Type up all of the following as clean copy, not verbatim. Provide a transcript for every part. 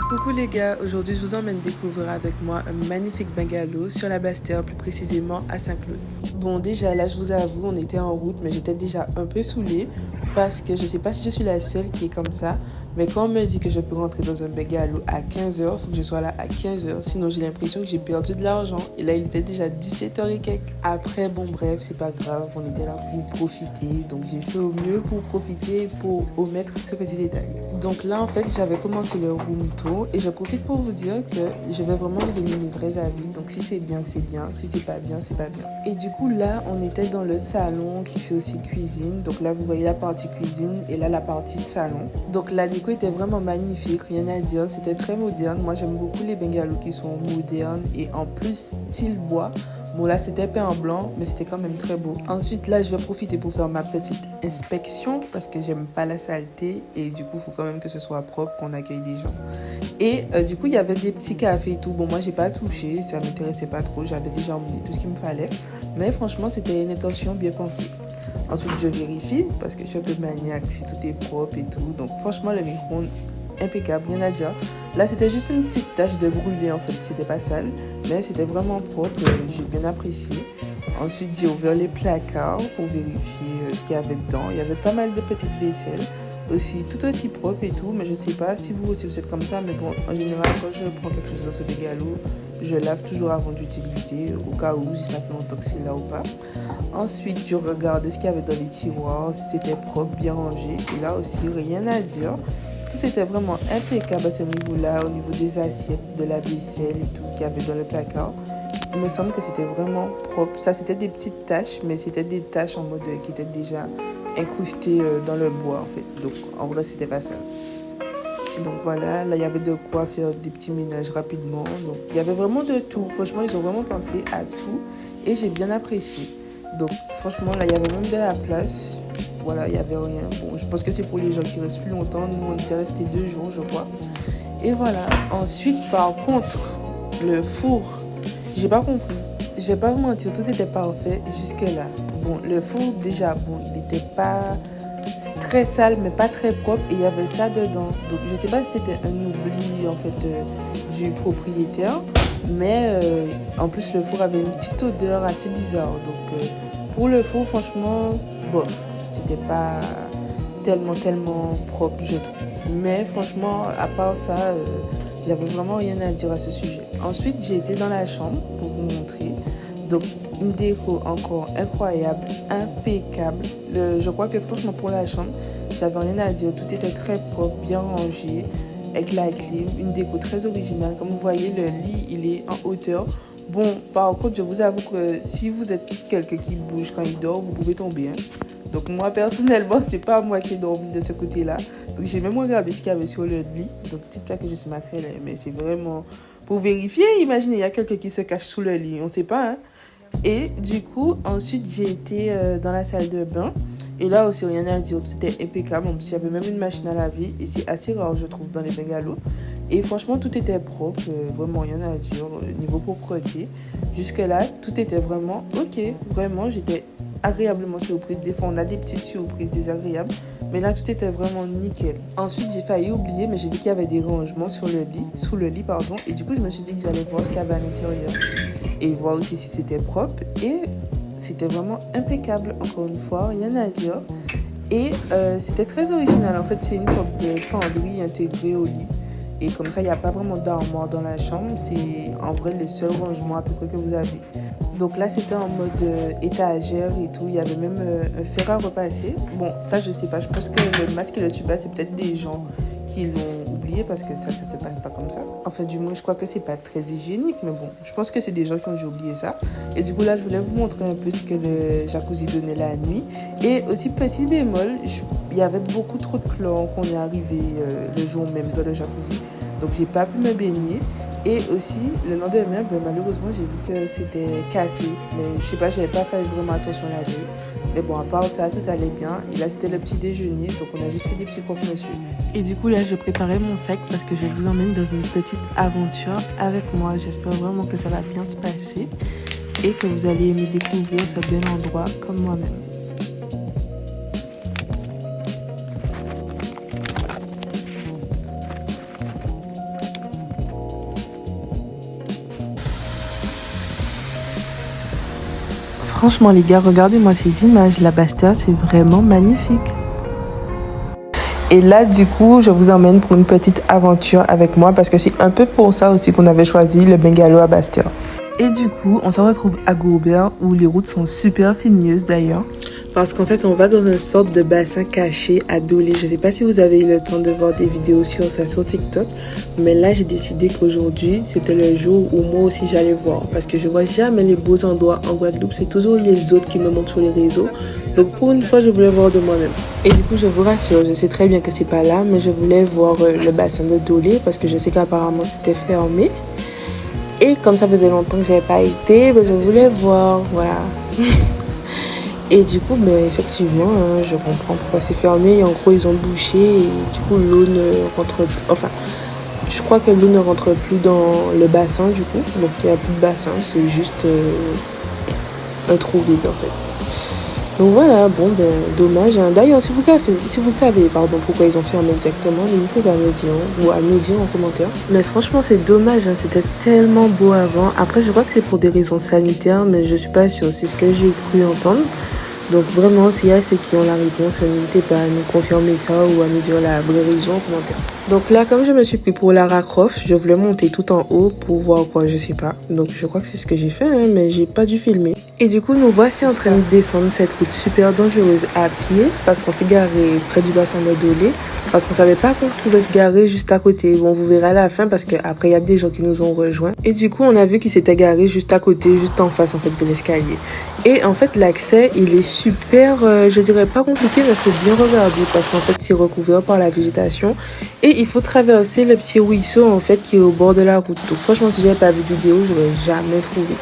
Coucou les gars, aujourd'hui je vous emmène découvrir avec moi un magnifique bungalow sur la Basse-Terre, plus précisément à Saint-Claude. Bon déjà là je vous avoue, on était en route mais j'étais déjà un peu saoulée parce que je sais pas si je suis la seule qui est comme ça, mais quand on me dit que je peux rentrer dans un bungalow à 15h, il faut que je sois là à 15h, sinon j'ai l'impression que j'ai perdu de l'argent et là il était déjà 17h et quelques. Après bon bref, c'est pas grave, on était là pour profiter, donc j'ai fait au mieux pour profiter, pour omettre ce petit détail. Donc là en fait j'avais commencé le room tour et je profite pour vous dire que je vais vraiment vous donner mes vrais avis, donc si c'est bien, si c'est pas bien, c'est pas bien. Et du coup là on était dans le salon qui fait aussi cuisine, donc là vous voyez la partie cuisine et là la partie salon. Donc la déco était vraiment magnifique, rien à dire, c'était très moderne. Moi j'aime beaucoup les bungalows qui sont modernes et en plus style bois. Bon là c'était peint en blanc mais c'était quand même très beau. Ensuite là je vais profiter pour faire ma petite inspection parce que j'aime pas la saleté et du coup il faut quand même que ce soit propre, qu'on accueille des gens. Et du coup il y avait des petits cafés et tout. Bon moi j'ai pas touché, ça m'intéressait pas trop, j'avais déjà emmené tout ce qu'il me fallait. Mais franchement c'était une intention bien pensée. Ensuite je vérifie parce que je suis un peu maniaque si tout est propre et tout. Donc franchement le micro-ondes impeccable, rien à dire. Là c'était juste une petite tache de brûlé en fait, c'était pas sale mais c'était vraiment propre, j'ai bien apprécié. Ensuite j'ai ouvert les placards pour vérifier ce qu'il y avait dedans. Il y avait pas mal de petites vaisselles aussi, tout aussi propre et tout, mais je sais pas si vous aussi vous êtes comme ça, mais bon en général quand je prends quelque chose dans ce bungalow je lave toujours avant d'utiliser au cas où si ça fait longtemps que c'est là ou pas. Ensuite je regardais ce qu'il y avait dans les tiroirs, si c'était propre, bien rangé, et là aussi rien à dire. Tout était vraiment impeccable à ce niveau-là, au niveau des assiettes, de la vaisselle et tout qu'il y avait dans le placard. Il me semble que c'était vraiment propre. Ça, c'était des petites taches, mais c'était des taches en mode qui étaient déjà incrustées dans le bois, en fait. Donc, en vrai, c'était pas ça. Donc voilà, là, il y avait de quoi faire des petits ménages rapidement. Donc, il y avait vraiment de tout. Franchement, ils ont vraiment pensé à tout et j'ai bien apprécié. Donc, franchement, là, il y avait même de la place. Voilà, il n'y avait rien. Bon, je pense que c'est pour les gens qui restent plus longtemps. Nous, on était restés 2 jours, je crois. Et voilà. Ensuite, par contre, le four, j'ai pas compris. Je vais pas vous mentir, tout était parfait jusque-là. Bon, le four, déjà, bon, il n'était pas très sale, mais pas très propre. Et il y avait ça dedans. Donc, je sais pas si c'était un oubli, en fait, du propriétaire. Mais en plus, le four avait une petite odeur assez bizarre. Donc, pour le four, franchement, bof. C'était pas tellement propre, je trouve. Mais franchement, à part ça, j'avais vraiment rien à dire à ce sujet. Ensuite, j'ai été dans la chambre pour vous montrer. Donc, une déco encore incroyable, impeccable. Je crois que franchement, pour la chambre, j'avais rien à dire. Tout était très propre, bien rangé, avec la clim. Une déco très originale. Comme vous voyez, le lit, il est en hauteur. Bon, par contre, je vous avoue que si vous êtes quelqu'un qui bouge quand il dort, vous pouvez tomber. Hein. Donc moi, personnellement, c'est pas moi qui ai dormi de ce côté-là. Donc j'ai même regardé ce qu'il y avait sur le lit. Donc dites-toi que je suis matrelle, mais c'est vraiment pour vérifier. Imaginez, il y a quelqu'un qui se cache sous le lit. On sait pas, hein. Et du coup, ensuite, j'ai été dans la salle de bain. Et là aussi, rien à dire, tout était impeccable. En plus, il y avait même une machine à laver. Et c'est assez rare, je trouve, dans les bungalows. Et franchement, tout était propre. Vraiment, rien à dire. Niveau propreté. Jusque-là, tout était vraiment OK. Vraiment, j'étais agréablement surprise. Des fois, on a des petites surprises désagréables. Mais là, tout était vraiment nickel. Ensuite, j'ai failli oublier, mais j'ai vu qu'il y avait des rangements sous le lit, pardon. Et du coup, je me suis dit que j'allais voir ce qu'il y avait à l'intérieur. Et voir aussi si c'était propre. Et c'était vraiment impeccable, encore une fois, rien à dire. Et c'était très original. En fait, c'est une sorte de penderie intégrée au lit. Et comme ça, il n'y a pas vraiment d'armoire dans la chambre. C'est en vrai les seuls rangements à peu près que vous avez. Donc là, c'était en mode étagère et tout. Il y avait même un fer à repasser. Bon, ça, je sais pas. Je pense que le masque et le tuba, c'est peut-être des gens qui l'ont oublié parce que ça se passe pas comme ça. Enfin, du moins, je crois que c'est pas très hygiénique. Mais bon, je pense que c'est des gens qui ont dû oublier ça. Et du coup, là, je voulais vous montrer un peu ce que le jacuzzi donnait la nuit. Et aussi, petit bémol, il y avait beaucoup trop de chlore quand on est arrivé le jour même dans le jacuzzi. Donc, j'ai pas pu me baigner. Et aussi, le lendemain, malheureusement, j'ai vu que c'était cassé. Mais je sais pas, j'avais pas fait vraiment attention la veille. Mais bon, à part ça, tout allait bien. Et là, c'était le petit déjeuner. Donc, on a juste fait des petits croque-monsieur. Et du coup, là, je préparais mon sac parce que je vous emmène dans une petite aventure avec moi. J'espère vraiment que ça va bien se passer et que vous allez aimer découvrir ce bel endroit comme moi-même. franchement les gars, regardez-moi ces images, la Bastia c'est vraiment magnifique. Et là du coup je vous emmène pour une petite aventure avec moi parce que c'est un peu pour ça aussi qu'on avait choisi le bungalow à Bastia. Et du coup on se retrouve à Gourbert où les routes sont super sinueuses d'ailleurs. Parce qu'en fait, on va dans une sorte de bassin caché à Dolé. Je ne sais pas si vous avez eu le temps de voir des vidéos sur ça sur TikTok. Mais là, j'ai décidé qu'aujourd'hui, c'était le jour où moi aussi j'allais voir. Parce que je vois jamais les beaux endroits en Guadeloupe. C'est toujours les autres qui me montrent sur les réseaux. Donc pour une fois, je voulais voir de moi-même. Et du coup, je vous rassure, je sais très bien que c'est pas là. Mais je voulais voir le bassin de Dolé. Parce que je sais qu'apparemment, c'était fermé. Et comme ça faisait longtemps que j'avais pas été, je voulais voir. Voilà. Et du coup, effectivement, je comprends pourquoi c'est fermé. Et en gros, ils ont bouché et du coup, l'eau ne rentre... Enfin, je crois que l'eau ne rentre plus dans le bassin du coup. Donc, il n'y a plus de bassin, c'est juste un trou vide en fait. Donc voilà, bon, dommage. Hein. D'ailleurs, si vous savez pourquoi ils ont fermé exactement, n'hésitez pas à me dire ou à nous dire en commentaire. Mais franchement, c'est dommage, hein. C'était tellement beau avant. Après, je crois que c'est pour des raisons sanitaires, mais je suis pas sûre. C'est ce que j'ai cru entendre. Donc vraiment, s'il y a ceux qui ont la réponse, n'hésitez pas à nous confirmer ça ou à nous dire la vraie raison en commentaire. Donc là, comme je me suis pris pour Lara Croft, je voulais monter tout en haut pour voir quoi, je sais pas. Donc je crois que c'est ce que j'ai fait, hein, mais j'ai pas dû filmer. Et du coup, nous voici en train de descendre cette route super dangereuse à pied parce qu'on s'est garé près du bassin de Dolé. Parce qu'on savait pas qu'on pouvait se garer juste à côté. Bon, vous verrez à la fin parce qu'après, il y a des gens qui nous ont rejoints. Et du coup, on a vu qu'ils s'étaient garés juste à côté, juste en face en fait de l'escalier. Et en fait, l'accès, il est super, je dirais pas compliqué, mais il faut bien regarder parce qu'en fait, c'est recouvert par la végétation. Et il faut traverser le petit ruisseau en fait qui est au bord de la route. Donc franchement, si j'avais pas vu de vidéo, je l'aurais jamais trouvé.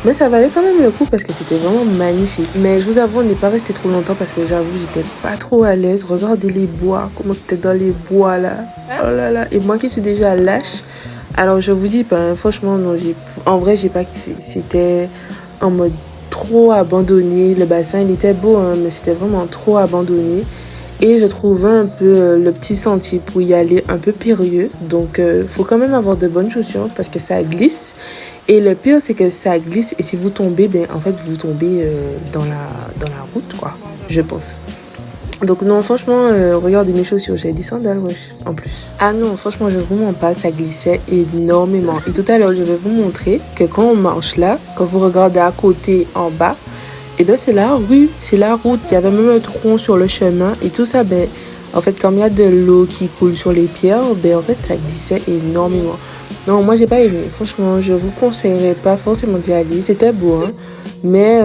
Mais ça valait quand même le coup parce que c'était vraiment magnifique. Mais je vous avoue, on n'est pas resté trop longtemps parce que j'avoue, j'étais pas trop à l'aise. Regardez les bois, comment c'était dans les bois là. Oh là là. Et moi qui suis déjà lâche. Alors je vous dis, franchement, non, en vrai, j'ai pas kiffé. C'était en mode trop abandonné. Le bassin, il était beau, hein, mais c'était vraiment trop abandonné. Et je trouvais un peu le petit sentier pour y aller un peu périlleux. Donc, faut quand même avoir de bonnes chaussures parce que ça glisse. Et le pire, c'est que ça glisse. Et si vous tombez, en fait, vous tombez dans la route, quoi. Je pense. Donc non, franchement, regardez mes chaussures. J'ai des sandales, wesh, en plus. Ah non, franchement, je vous mens pas. Ça glissait énormément. Et tout à l'heure, je vais vous montrer que quand on marche là, quand vous regardez à côté, en bas, et c'est la rue, c'est la route. Il y avait même un tronc sur le chemin et tout ça, en fait, comme il y a de l'eau qui coule sur les pierres, en fait, ça glissait énormément. Non, moi, j'ai pas aimé. Franchement, je vous conseillerais pas forcément d'y aller. C'était beau, hein. Mais,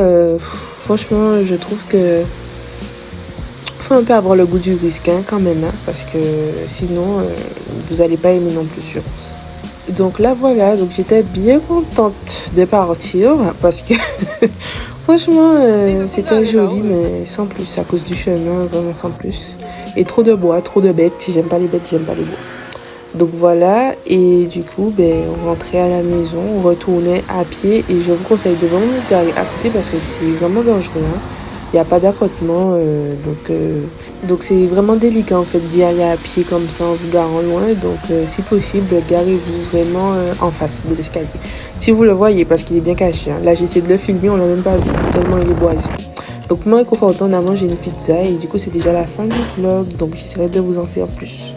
franchement, je trouve que faut un peu avoir le goût du risque, hein, quand même, hein, parce que sinon, vous allez pas aimer non plus, je pense. Donc là, voilà. Donc, j'étais bien contente de partir parce que... Franchement, c'était joli, mais sans plus, à cause du chemin, vraiment sans plus. Et trop de bois, trop de bêtes. Si j'aime pas les bêtes, j'aime pas les bois. Donc voilà, et du coup, on rentrait à la maison, on retournait à pied. Et je vous conseille de vraiment vous garer à côté parce que c'est vraiment dangereux. Hein. Il n'y a pas d'accotement, donc c'est vraiment délicat en fait d'y aller à pied comme ça en vous garant loin. Donc si possible, garez-vous vraiment en face de l'escalier. Si vous le voyez, parce qu'il est bien caché. Hein. Là, j'essaie de le filmer, on l'a même pas vu, tellement il est boisé. Donc moi et Confortant, on a mangé une pizza et du coup, c'est déjà la fin du vlog. Donc j'essaierai de vous en faire plus.